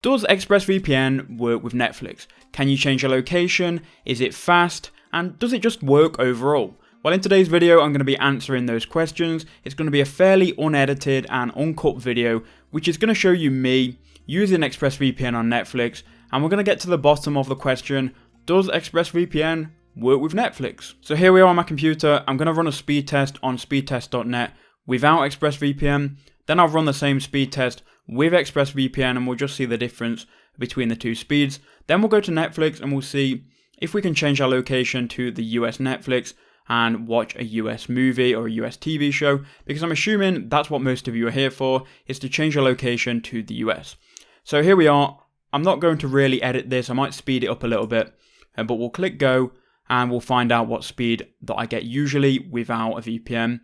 Does ExpressVPN work with Netflix? Can you change your location? Is it fast? And does it just work overall? Well, in today's video, I'm going to be answering those questions. It's going to be a fairly unedited and uncut video, which is going to show you me using ExpressVPN on Netflix. And we're going to get to the bottom of the question, does ExpressVPN work with Netflix? So here we are on my computer. I'm going to run a speed test on speedtest.net without ExpressVPN. Then I'll run the same speed test with ExpressVPN and we'll just see the difference between the two speeds. Then we'll go to Netflix and we'll see if we can change our location to the US Netflix and watch a US movie or a US TV show, because I'm assuming that's what most of you are here for, is to change your location to the US. So here we are. I'm not going to really edit this. I might speed it up a little bit, but we'll click go and we'll find out what speed that I get usually without a VPN.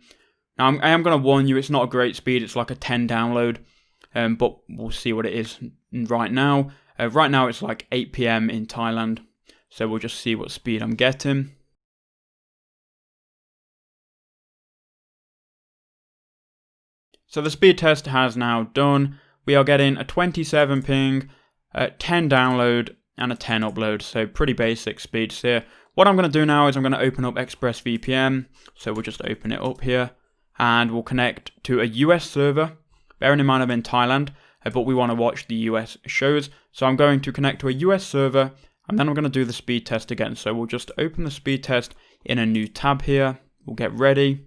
Now, I am going to warn you, it's not a great speed. It's like a 10 download, but we'll see what it is right now. Right now, it's like 8 PM in Thailand, so we'll just see what speed I'm getting. So the speed test has now done. We are getting a 27 ping, a 10 download, and a 10 upload, so pretty basic speeds here. What I'm going to do now is I'm going to open up ExpressVPN, so we'll just open it up here. And we'll connect to a US server, bearing in mind I'm in Thailand, but we want to watch the US shows. So I'm going to connect to a US server, and then I'm going to do the speed test again. So we'll just open the speed test in a new tab here. We'll get ready.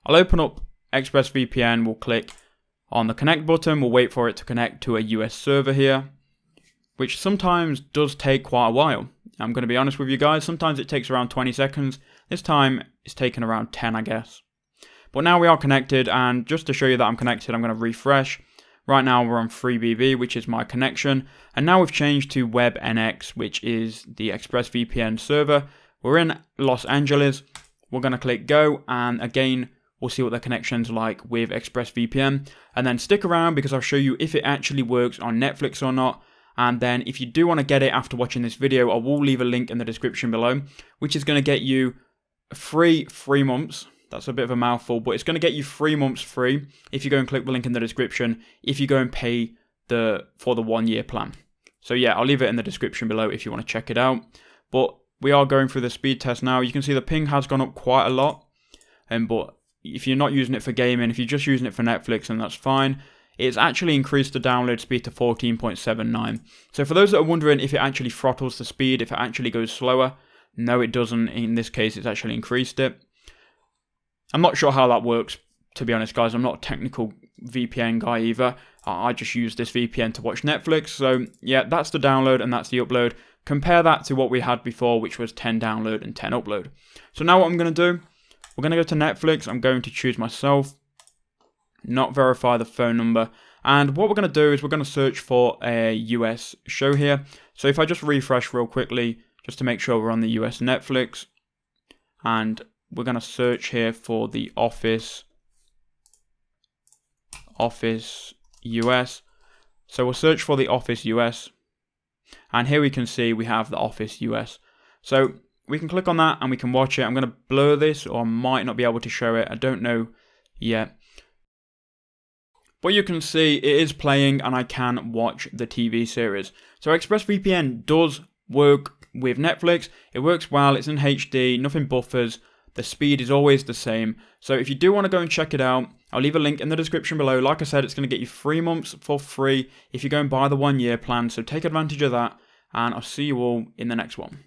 I'll open up ExpressVPN, we'll click on the connect button, we'll wait for it to connect to a US server here, which sometimes does take quite a while. I'm going to be honest with you guys, sometimes it takes around 20 seconds. This time it's taken around 10, I guess. But now we are connected, and just to show you that I'm connected, I'm going to refresh. Right now we're on 3BB, which is my connection. And now we've changed to WebNX, which is the ExpressVPN server. We're in Los Angeles. We're going to click go, and again, we'll see what the connection's like with ExpressVPN. And then stick around because I'll show you if it actually works on Netflix or not. And then if you do want to get it after watching this video, I will leave a link in the description below, which is going to get you free 3 months. That's a bit of a mouthful, but it's going to get you 3 months free if you go and click the link in the description, if you go and pay for the 1 year plan. So yeah, I'll leave it in the description below if you want to check it out. But we are going through the speed test now. You can see the ping has gone up quite a lot. But if you're not using it for gaming, if you're just using it for Netflix, then that's fine. It's actually increased the download speed to 14.79. So for those that are wondering if it actually throttles the speed, if it actually goes slower, no, it doesn't. In this case, it's actually increased it. I'm not sure how that works, to be honest, guys. I'm not a technical VPN guy either. I just use this VPN to watch Netflix. So yeah, that's the download and that's the upload. Compare that to what we had before, which was 10 download and 10 upload. So now what I'm going to do, we're going to go to Netflix. I'm going to choose myself, not verify the phone number. And what we're going to do is we're going to search for a US show here. So if I just refresh real quickly, just to make sure we're on the US Netflix, and we're going to search here for the Office US. So we'll search for the Office US, and here we can see we have the Office US. So we can click on that and we can watch it. I'm going to blur this, or I might not be able to show it. I don't know yet. But you can see it is playing and I can watch the TV series. So ExpressVPN does work with Netflix. It works well, it's in HD, nothing buffers, the speed is always the same. So if you do want to go and check it out, I'll leave a link in the description below. Like I said, it's going to get you 3 months for free if you go and buy the 1 year plan. So take advantage of that, and I'll see you all in the next one.